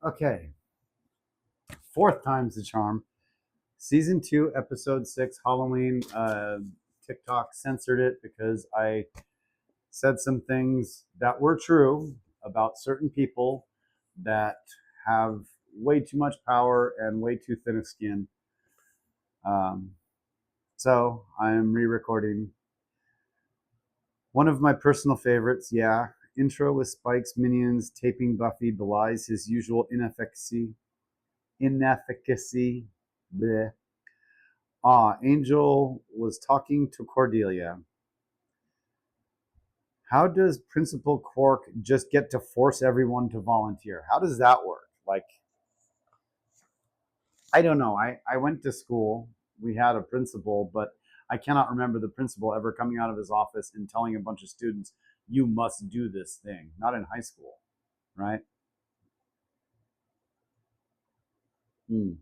Okay, fourth time's the charm. Season 2, Episode 6, Halloween. TikTok censored it because I said some things that were true about certain people that have way too much power and way too thin a skin. Um, so I'm re recording one of my personal favorites. Yeah, intro with Spike's minions taping Buffy belies his usual inefficacy. Bleh. Angel was talking to Cordelia. How does Principal Quark just get to force everyone to volunteer? How does that work? Like, I don't know. I went to school. We had a principal, but I cannot remember the principal ever coming out of his office and telling a bunch of students, you must do this thing. Not in high school, right? Hmm.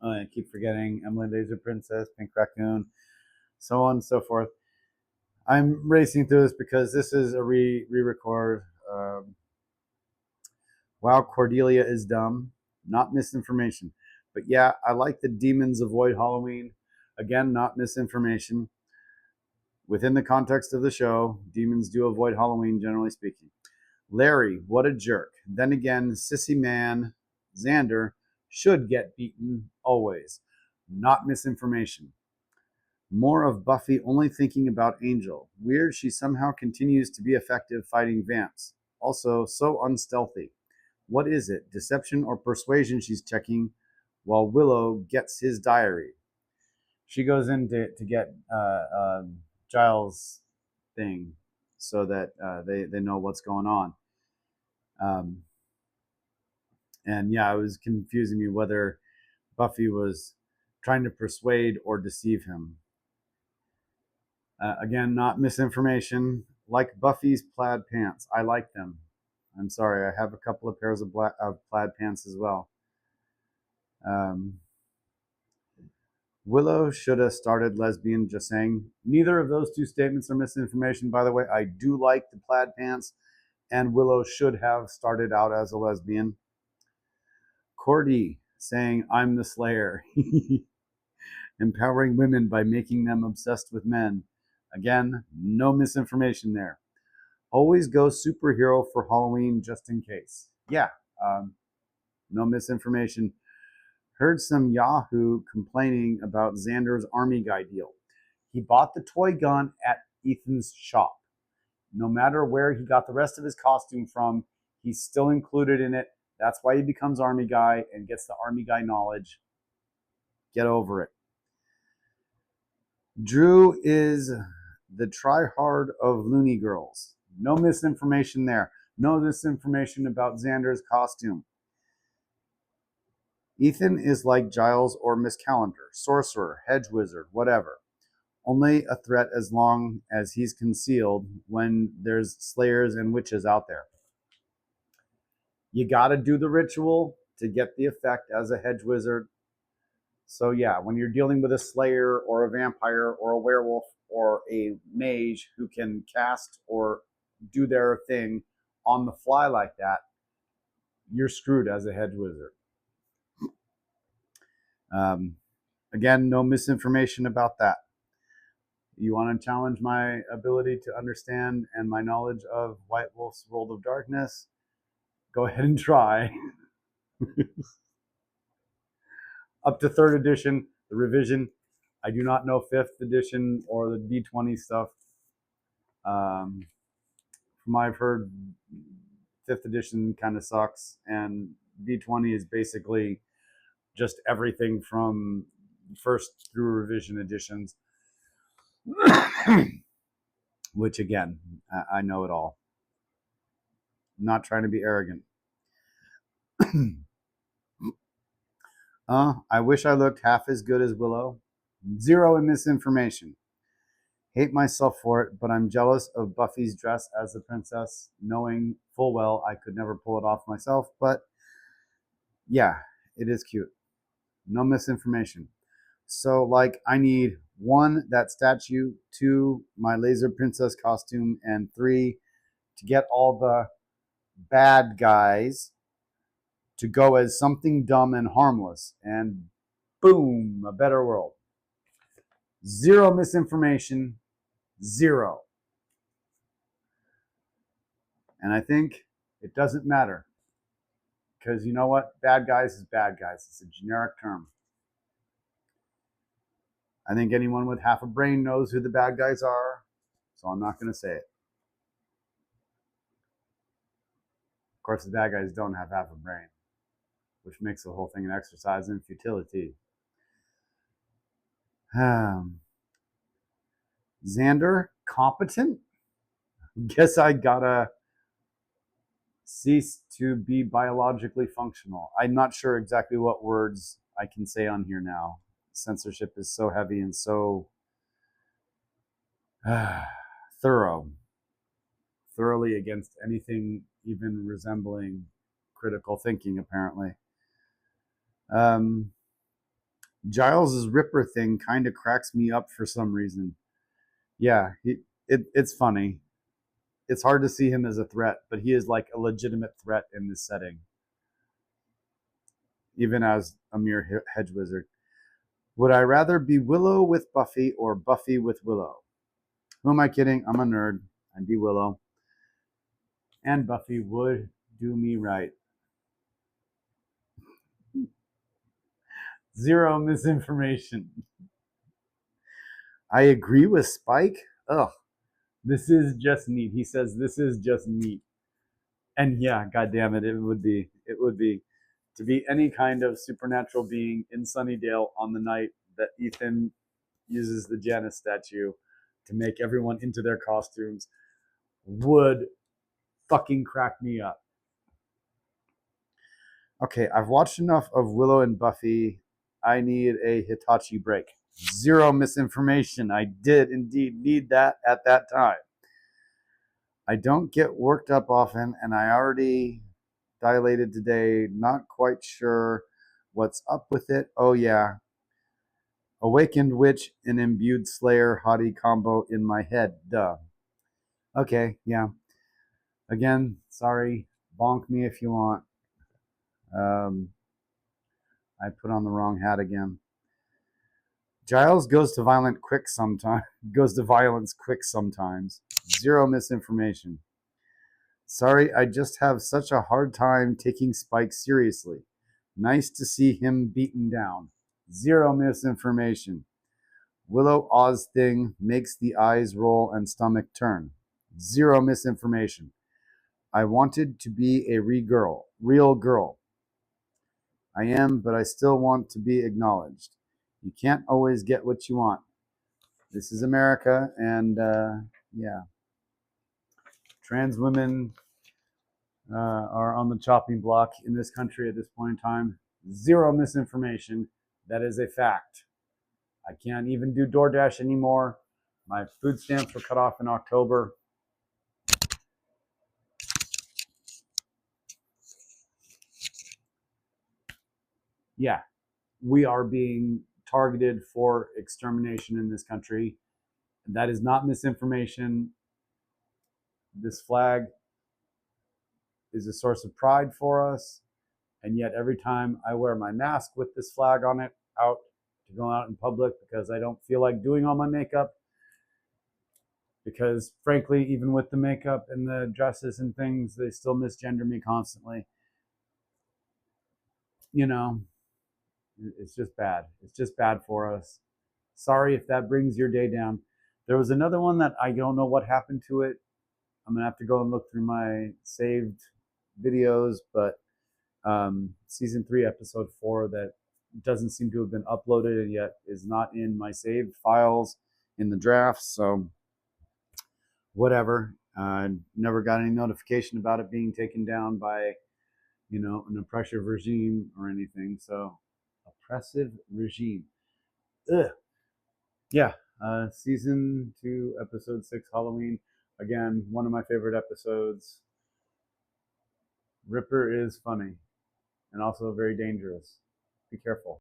Oh, I keep forgetting Emily Laser Princess, Pink Raccoon, so on and so forth. I'm racing through this because this is a re-record. Wow, Cordelia is dumb, not misinformation. But yeah, I like the demons avoid Halloween. Again, not misinformation. Within the context of the show, demons do avoid Halloween, generally speaking. Larry, what a jerk. Then again, sissy man Xander should get beaten always. Not misinformation. More of Buffy only thinking about Angel. Weird she somehow continues to be effective fighting vamps. Also, so unstealthy. What is it, deception or persuasion she's checking while Willow gets his diary? She goes in to get Giles' thing so that they know what's going on. Um, and yeah, it was confusing me whether Buffy was trying to persuade or deceive him. Again, not misinformation. Like Buffy's plaid pants. I like them. I'm sorry, I have a couple of pairs of plaid pants as well. Um, Willow should have started lesbian, just saying. Neither of those two statements are misinformation, by the way. I do like the plaid pants, and Willow should have started out as a lesbian. Cordy saying, I'm the Slayer. Empowering women by making them obsessed with men. Again, no misinformation there. Always go superhero for Halloween just in case. Yeah, no misinformation. Heard some Yahoo complaining about Xander's army guy deal. He bought the toy gun at Ethan's shop. No matter where he got the rest of his costume from, he's still included in it. That's why he becomes army guy and gets the army guy knowledge. Get over it. Drew is the tryhard of Looney Girls. No misinformation there. No misinformation about Xander's costume. Ethan is like Giles or Miss Calendar, sorcerer, hedge wizard, whatever. Only a threat as long as he's concealed when there's slayers and witches out there. You gotta do the ritual to get the effect as a hedge wizard. So yeah, when you're dealing with a slayer or a vampire or a werewolf or a mage who can cast or do their thing on the fly like that, you're screwed as a hedge wizard. Again, no misinformation about that. You want to challenge my ability to understand and my knowledge of White Wolf's World of Darkness? Go ahead and try. Up to third edition, the revision. I do not know fifth edition or the D20 stuff. From what I've heard, fifth edition kind of sucks, and D20 is basically just everything from first through revision editions. Which again, I know it all. I'm not trying to be arrogant. I wish I looked half as good as Willow. Zero in misinformation. Hate myself for it, but I'm jealous of Buffy's dress as the princess, knowing full well I could never pull it off myself. But yeah, it is cute. No misinformation. So, like, I need 1, that statue, 2, my laser princess costume, and 3, to get all the bad guys to go as something dumb and harmless, and boom, a better world. Zero misinformation, zero. And I think it doesn't matter, because you know what? Bad guys is bad guys. It's a generic term. I think anyone with half a brain knows who the bad guys are, so I'm not going to say it. Of course, the bad guys don't have half a brain, which makes the whole thing an exercise in futility. Xander, competent? Guess I gotta cease to be biologically functional. I'm not sure exactly what words I can say on here now. Censorship is so heavy and so thoroughly against anything even resembling critical thinking, apparently. Giles's Ripper thing kind of cracks me up for some reason. Yeah, it's funny. It's hard to see him as a threat, but he is like a legitimate threat in this setting, even as a mere hedge wizard. Would I rather be Willow with Buffy or Buffy with Willow? Who am I kidding? I'm a nerd. I'd be Willow. And Buffy would do me right. Zero misinformation. I agree with Spike. Ugh, this is just neat. He says this is just neat. And yeah, goddamn it, it would be. It would be. To be any kind of supernatural being in Sunnydale on the night that Ethan uses the Janus statue to make everyone into their costumes would fucking crack me up. Okay, I've watched enough of Willow and Buffy. I need a Hitachi break. Zero misinformation. I did indeed need that at that time. I don't get worked up often, and I already dilated today. Not quite sure what's up with it. Oh, yeah. Awakened Witch and Imbued Slayer hottie combo in my head. Duh. Okay, yeah. Again, sorry. Bonk me if you want. I put on the wrong hat again. Giles goes to violence quick sometimes. Zero misinformation. Sorry, I just have such a hard time taking Spike seriously. Nice to see him beaten down. Zero misinformation. Willow Oz thing makes the eyes roll and stomach turn. Zero misinformation. I wanted to be a real girl. I am, but I still want to be acknowledged. You can't always get what you want. This is America, and yeah. Trans women are on the chopping block in this country at this point in time. Zero misinformation. That is a fact. I can't even do DoorDash anymore. My food stamps were cut off in October. Yeah, we are being targeted for extermination in this country. That is not misinformation. This flag is a source of pride for us. And yet every time I wear my mask with this flag on it out to go out in public because I don't feel like doing all my makeup, because frankly, even with the makeup and the dresses and things, they still misgender me constantly. You know, it's just bad. It's just bad for us. Sorry if that brings your day down. There was another one that I don't know what happened to it. I'm gonna have to go and look through my saved videos, but season 3, episode 4, that doesn't seem to have been uploaded and yet is not in my saved files in the drafts. So whatever. Never got any notification about it being taken down by, an oppressive regime or anything. So oppressive regime. Ugh. Yeah. Season 2, episode 6, Halloween. Again, one of my favorite episodes. Ripper is funny and also very dangerous. Be careful.